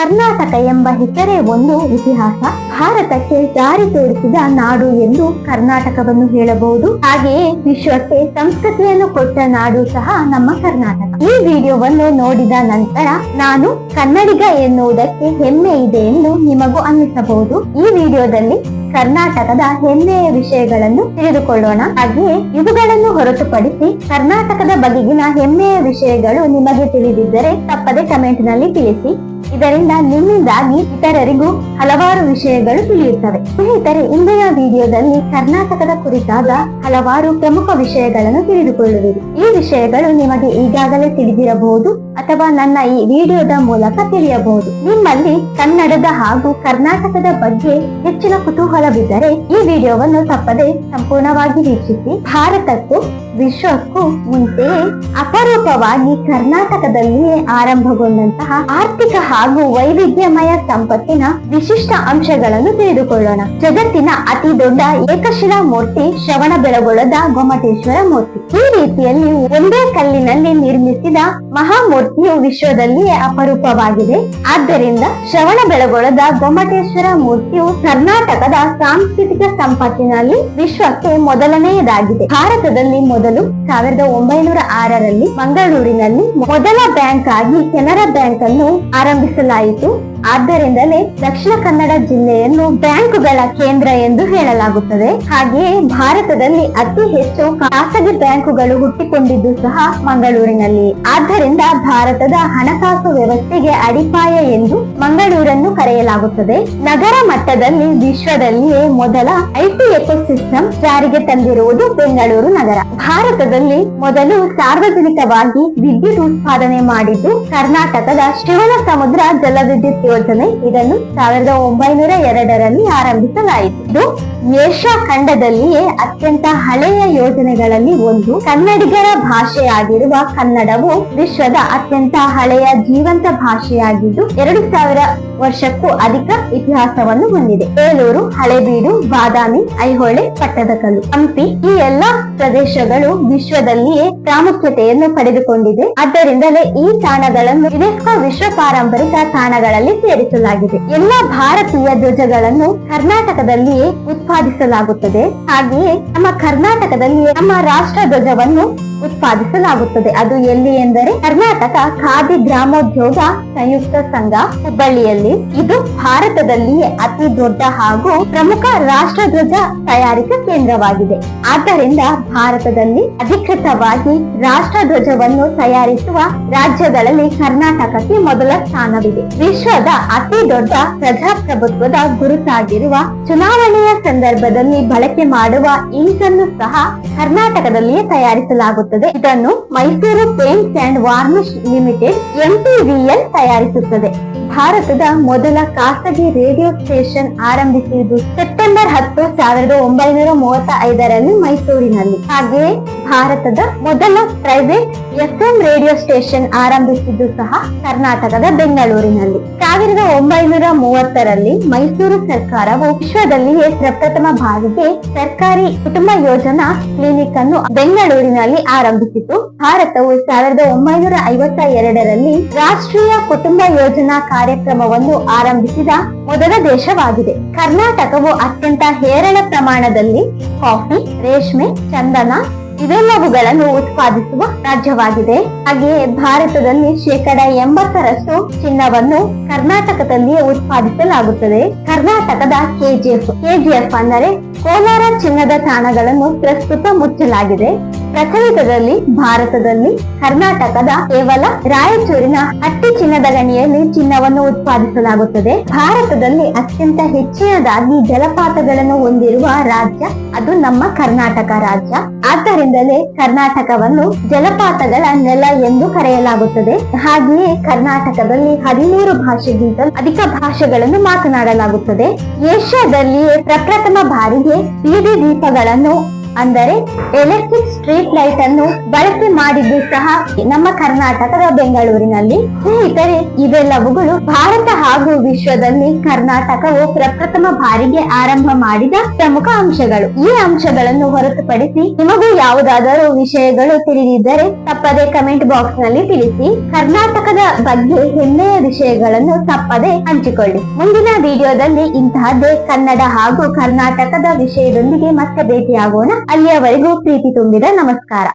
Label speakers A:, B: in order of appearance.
A: ಕರ್ನಾಟಕ ಎಂಬ ಹೆಸರೇ ಒಂದು ಇತಿಹಾಸ. ಭಾರತಕ್ಕೆ ದಾರಿ ತೋರಿಸಿದ ನಾಡು ಎಂದು ಕರ್ನಾಟಕವನ್ನು ಹೇಳಬಹುದು. ಹಾಗೆಯೇ ವಿಶ್ವಕ್ಕೆ ಸಂಸ್ಕೃತಿಯನ್ನು ಕೊಟ್ಟ ನಾಡು ಸಹ ನಮ್ಮ ಕರ್ನಾಟಕ. ಈ ವಿಡಿಯೋವನ್ನು ನೋಡಿದ ನಂತರ ನಾನು ಕನ್ನಡಿಗ ಎನ್ನುವುದಕ್ಕೆ ಹೆಮ್ಮೆ ಇದೆ ಎಂದು ನಿಮಗೂ ಅನ್ನಿಸಬಹುದು. ಈ ವಿಡಿಯೋದಲ್ಲಿ ಕರ್ನಾಟಕದ ಹೆಮ್ಮೆಯ ವಿಷಯಗಳನ್ನು ತಿಳಿದುಕೊಳ್ಳೋಣ. ಹಾಗೆಯೇ ಇವುಗಳನ್ನು ಹೊರತುಪಡಿಸಿ ಕರ್ನಾಟಕದ ಬಗೆಗಿನ ಹೆಮ್ಮೆಯ ವಿಷಯಗಳು ನಿಮಗೆ ತಿಳಿದಿದ್ದರೆ ತಪ್ಪದೆ ಕಮೆಂಟ್ ನಲ್ಲಿ ತಿಳಿಸಿ. ಇದರಿಂದ ನಿಮ್ಮಿಂದಾಗಿ ಇತರರಿಗೂ ಹಲವಾರು ವಿಷಯಗಳು ತಿಳಿಯುತ್ತವೆ. ಸ್ನೇಹಿತರೆ, ಇಂದಿನ ವಿಡಿಯೋದಲ್ಲಿ ಕರ್ನಾಟಕದ ಕುರಿತಾದ ಹಲವಾರು ಪ್ರಮುಖ ವಿಷಯಗಳನ್ನು ತಿಳಿದುಕೊಳ್ಳುವಿರಿ. ಈ ವಿಷಯಗಳು ನಿಮಗೆ ಈಗಾಗಲೇ ತಿಳಿದಿರಬಹುದು ಅಥವಾ ನನ್ನ ಈ ವಿಡಿಯೋದ ಮೂಲಕ ತಿಳಿಯಬಹುದು. ನಿಮ್ಮಲ್ಲಿ ಕನ್ನಡದ ಹಾಗೂ ಕರ್ನಾಟಕದ ಬಗ್ಗೆ ಹೆಚ್ಚಿನ ಕುತೂಹಲವಿದ್ದರೆ ಈ ವಿಡಿಯೋವನ್ನು ತಪ್ಪದೆ ಸಂಪೂರ್ಣವಾಗಿ ವೀಕ್ಷಿಸಿ. ಭಾರತಕ್ಕೂ ವಿಶ್ವಕ್ಕೂ ಮುಂಚೆಯೇ ಅಪರೂಪವಾಗಿ ಕರ್ನಾಟಕದಲ್ಲಿಯೇ ಆರಂಭಗೊಂಡಂತಹ ಆರ್ಥಿಕ ಹಾಗೂ ವೈವಿಧ್ಯಮಯ ಸಂಪತ್ತಿನ ವಿಶಿಷ್ಟ ಅಂಶಗಳನ್ನು ತಿಳಿದುಕೊಳ್ಳೋಣ. ಜಗತ್ತಿನ ಅತಿ ದೊಡ್ಡ ಏಕಶಿಲಾ ಮೂರ್ತಿ ಶ್ರವಣಬೆಳಗೊಳದ ಗೊಮ್ಮಟೇಶ್ವರ ಮೂರ್ತಿ. ಈ ರೀತಿಯಲ್ಲಿ ಒಂದೇ ಕಲ್ಲಿನಲ್ಲಿ ನಿರ್ಮಿಸಿದ ಮಹಾಮೂರ್ತಿಯು ವಿಶ್ವದಲ್ಲಿಯೇ ಅಪರೂಪವಾಗಿದೆ. ಆದ್ದರಿಂದ ಶ್ರವಣಬೆಳಗೊಳದ ಗೊಮ್ಮಟೇಶ್ವರ ಮೂರ್ತಿಯು ಕರ್ನಾಟಕದ ಸಾಂಸ್ಕೃತಿಕ ಸಂಪತ್ತಿನಲ್ಲಿ ವಿಶ್ವಕ್ಕೆ ಮೊದಲನೆಯದಾಗಿದೆ. ಭಾರತದಲ್ಲಿ ಮೊದಲು 1906ರಲ್ಲಿ ಮಂಗಳೂರಿನಲ್ಲಿ ಮೊದಲ ಬ್ಯಾಂಕ್ ಆಗಿ ಕೆನರಾ ಬ್ಯಾಂಕ್ ಅನ್ನು ಆರಂಭಿಸಲಾಯಿತು. ಆದ್ದರಿಂದಲೇ ದಕ್ಷಿಣ ಕನ್ನಡ ಜಿಲ್ಲೆಯನ್ನು ಬ್ಯಾಂಕುಗಳ ಕೇಂದ್ರ ಎಂದು ಹೇಳಲಾಗುತ್ತದೆ. ಹಾಗೆಯೇ ಭಾರತದಲ್ಲಿ ಅತಿ ಹೆಚ್ಚು ಖಾಸಗಿ ಬ್ಯಾಂಕುಗಳು ಹುಟ್ಟಿಕೊಂಡಿದ್ದು ಸಹ ಮಂಗಳೂರಿನಲ್ಲಿ. ಆದ್ದರಿಂದ ಭಾರತದ ಹಣಕಾಸು ವ್ಯವಸ್ಥೆಗೆ ಅಡಿಪಾಯ ಎಂದು ಮಂಗಳೂರನ್ನು ಕರೆಯಲಾಗುತ್ತದೆ. ನಗರ ಮಟ್ಟದಲ್ಲಿ ವಿಶ್ವದಲ್ಲಿಯೇ ಮೊದಲ ಐಟಿ ಎಕೋಸಿಸ್ಟಮ್ ಜಾರಿಗೆ ತಂದಿರುವುದು ಬೆಂಗಳೂರು ನಗರ. ಭಾರತದಲ್ಲಿ ಮೊದಲು ಸಾರ್ವಜನಿಕವಾಗಿ ವಿದ್ಯುತ್ ಉತ್ಪಾದನೆ ಮಾಡಿದ್ದು ಕರ್ನಾಟಕದ ಶಿವನ ಸಮುದ್ರ ಜಲವಿದ್ಯುತ್ ಯೋಜನೆ. ಇದನ್ನು 1902ರಲ್ಲಿ ಆರಂಭಿಸಲಾಯಿತು. ಇದು ಏಷ್ಯಾ ಖಂಡದಲ್ಲಿಯೇ ಅತ್ಯಂತ ಹಳೆಯ ಯೋಜನೆಗಳಲ್ಲಿ ಒಂದು. ಕನ್ನಡಿಗರ ಭಾಷೆಯಾಗಿರುವ ಕನ್ನಡವು ವಿಶ್ವದ ಅತ್ಯಂತ ಹಳೆಯ ಜೀವಂತ ಭಾಷೆಯಾಗಿದ್ದು 2000 ವರ್ಷಕ್ಕೂ ಅಧಿಕ ಇತಿಹಾಸವನ್ನು ಹೊಂದಿದೆ. ಬೇಲೂರು, ಹಳೆಬೀಡು, ಬಾದಾಮಿ, ಐಹೊಳೆ, ಪಟ್ಟದಕಲ್ಲು, ಹಂಪಿ ಈ ಎಲ್ಲಾ ಪ್ರದೇಶಗಳು ವಿಶ್ವದಲ್ಲಿಯೇ ಪ್ರಾಮುಖ್ಯತೆಯನ್ನು ಪಡೆದುಕೊಂಡಿದೆ. ಆದ್ದರಿಂದಲೇ ಈ ತಾಣಗಳನ್ನು ಯುನೆಸ್ಕೋ ವಿಶ್ವ ಪಾರಂಪರಿಕ ತಾಣಗಳಲ್ಲಿ ಸೇರಿಸಲಾಗಿದೆ. ಎಲ್ಲ ಭಾರತೀಯ ಧ್ವಜಗಳನ್ನು ಕರ್ನಾಟಕದಲ್ಲಿಯೇ ಉತ್ಪಾದಿಸಲಾಗುತ್ತದೆ. ಹಾಗೆಯೇ ನಮ್ಮ ಕರ್ನಾಟಕದಲ್ಲಿಯೇ ನಮ್ಮ ರಾಷ್ಟ್ರ ಧ್ವಜವನ್ನು ಉತ್ಪಾದಿಸಲಾಗುತ್ತದೆ. ಅದು ಎಲ್ಲಿ ಎಂದರೆ ಕರ್ನಾಟಕ ಖಾದಿ ಗ್ರಾಮೋದ್ಯೋಗ ಸಂಯುಕ್ತ ಸಂಘ ಹುಬ್ಬಳ್ಳಿಯಲ್ಲಿ. ಇದು ಭಾರತದಲ್ಲಿಯೇ ಅತಿ ದೊಡ್ಡ ಹಾಗೂ ಪ್ರಮುಖ ರಾಷ್ಟ್ರಧ್ವಜ ತಯಾರಿಕಾ ಕೇಂದ್ರವಾಗಿದೆ. ಆದ್ದರಿಂದ ಭಾರತದಲ್ಲಿ ಅಧಿಕೃತವಾಗಿ ರಾಷ್ಟ್ರಧ್ವಜವನ್ನು ತಯಾರಿಸುವ ರಾಜ್ಯಗಳಲ್ಲಿ ಕರ್ನಾಟಕಕ್ಕೆ ಮೊದಲ ಸ್ಥಾನವಿದೆ. ವಿಶ್ವದ ಅತಿ ದೊಡ್ಡ ಪ್ರಜಾಪ್ರಭುತ್ವದ ಗುರುತಾಗಿರುವ ಚುನಾವಣೆಯ ಸಂದರ್ಭದಲ್ಲಿ ಬಳಕೆ ಮಾಡುವ ಇಂಕ್ ಅನ್ನು ಸಹ ಕರ್ನಾಟಕದಲ್ಲಿಯೇ ತಯಾರಿಸಲಾಗುತ್ತದೆ. ಇದನ್ನು Mysuru paints and varnish limited MPVL ತಯಾರಿಸುತ್ತದೆ. ಭಾರತದ ಮೊದಲ ಖಾಸಗಿ ರೇಡಿಯೋ ಸ್ಟೇಷನ್ ಆರಂಭಿಸಿದ್ದು ಸೆಪ್ಟೆಂಬರ್ 10, 1935ರಲ್ಲಿ ಮೈಸೂರಿನಲ್ಲಿ. ಹಾಗೆಯೇ ಭಾರತದ ಮೊದಲ ಪ್ರೈವೇಟ್ FM ರೇಡಿಯೋ ಸ್ಟೇಷನ್ ಆರಂಭಿಸಿದ್ದು ಸಹ ಕರ್ನಾಟಕದ ಬೆಂಗಳೂರಿನಲ್ಲಿ. 1930ರಲ್ಲಿ ಮೈಸೂರು ಸರ್ಕಾರವು ವಿಶ್ವದಲ್ಲಿಯೇ ಪ್ರಪ್ರಥಮ ಬಾರಿಗೆ ಸರ್ಕಾರಿ ಕುಟುಂಬ ಯೋಜನಾ ಕ್ಲಿನಿಕ್ ಅನ್ನು ಬೆಂಗಳೂರಿನಲ್ಲಿ ಆರಂಭಿಸಿತು. ಭಾರತವು 1952ರಲ್ಲಿ ರಾಷ್ಟ್ರೀಯ ಕುಟುಂಬ ಯೋಜನಾ ಕಾರ್ಯಕ್ರಮವನ್ನು ಆರಂಭಿಸಿದ ಮೊದಲ ದೇಶವಾಗಿದೆ. ಕರ್ನಾಟಕವು ಅತ್ಯಂತ ಹೇರಳ ಪ್ರಮಾಣದಲ್ಲಿ ಕಾಫಿ, ರೇಷ್ಮೆ, ಚಂದನ ಇವೆಲ್ಲವುಗಳನ್ನು ಉತ್ಪಾದಿಸುವ ರಾಜ್ಯವಾಗಿದೆ. ಹಾಗೆಯೇ ಭಾರತದಲ್ಲಿ 80% ಚಿನ್ನವನ್ನು ಕರ್ನಾಟಕದಲ್ಲಿಯೇ ಉತ್ಪಾದಿಸಲಾಗುತ್ತದೆ. ಕರ್ನಾಟಕದ KGF ಅಂದರೆ ಕೋಲಾರ ಚಿನ್ನದ ತಾಣಗಳನ್ನು ಪ್ರಸ್ತುತ ಮುಚ್ಚಲಾಗಿದೆ. ಪ್ರಚಲಿತದಲ್ಲಿ ಭಾರತದಲ್ಲಿ ಕರ್ನಾಟಕದ ಕೇವಲ ರಾಯಚೂರಿನ ಹಟ್ಟಿ ಚಿನ್ನದ ಗಣಿಯಲ್ಲಿ ಚಿನ್ನವನ್ನು ಉತ್ಪಾದಿಸಲಾಗುತ್ತದೆ. ಭಾರತದಲ್ಲಿ ಅತ್ಯಂತ ಹೆಚ್ಚಿನದಾಗಿ ಜಲಪಾತಗಳನ್ನು ಹೊಂದಿರುವ ರಾಜ್ಯ ಅದು ನಮ್ಮ ಕರ್ನಾಟಕ ರಾಜ್ಯ. ಆದ್ದರಿಂದಲೇ ಕರ್ನಾಟಕವನ್ನು ಜಲಪಾತಗಳ ನೆಲ ಎಂದು ಕರೆಯಲಾಗುತ್ತದೆ. ಹಾಗೆಯೇ ಕರ್ನಾಟಕದಲ್ಲಿ 13 ಭಾಷೆಗಿಂತ ಅಧಿಕ ಭಾಷೆಗಳನ್ನು ಮಾತನಾಡಲಾಗುತ್ತದೆ. ಏಷ್ಯಾದಲ್ಲಿಯೇ ಪ್ರಪ್ರಥಮ ಬಾರಿಗೆ ಬೀದಿ ದೀಪಗಳನ್ನು ಅಂದರೆ ಎಲೆಕ್ಟ್ರಿಕ್ ಸ್ಟ್ರೀಟ್ ಲೈಟ್ ಅನ್ನು ಬಳಕೆ ಮಾಡಿದ್ದು ಸಹ ನಮ್ಮ ಕರ್ನಾಟಕದ ಬೆಂಗಳೂರಿನಲ್ಲಿ. ಸ್ನೇಹಿತರೆ, ಇವೆಲ್ಲವುಗಳು ಭಾರತ ಹಾಗೂ ವಿಶ್ವದಲ್ಲಿ ಕರ್ನಾಟಕವು ಪ್ರಪ್ರಥಮ ಬಾರಿಗೆ ಆರಂಭ ಮಾಡಿದ ಪ್ರಮುಖ ಅಂಶಗಳು. ಈ ಅಂಶಗಳನ್ನು ಹೊರತುಪಡಿಸಿ ನಿಮಗೂ ಯಾವುದಾದರೂ ವಿಷಯಗಳು ತಿಳಿದಿದ್ದರೆ ತಪ್ಪದೆ ಕಮೆಂಟ್ ಬಾಕ್ಸ್ ನಲ್ಲಿ ತಿಳಿಸಿ. ಕರ್ನಾಟಕದ ಬಗ್ಗೆ ಹೆಮ್ಮೆಯ ವಿಷಯಗಳನ್ನು ತಪ್ಪದೆ ಹಂಚಿಕೊಳ್ಳಿ. ಮುಂದಿನ ವಿಡಿಯೋದಲ್ಲಿ ಇಂತಹದ್ದೇ ಕನ್ನಡ ಹಾಗೂ ಕರ್ನಾಟಕದ ವಿಷಯದೊಂದಿಗೆ ಮತ್ತೆ ಭೇಟಿಯಾಗೋಣ. ಅಲ್ಲಿಯವರೆಗೂ ಪ್ರೀತಿ ತುಂಬಿದ ನಮಸ್ಕಾರ.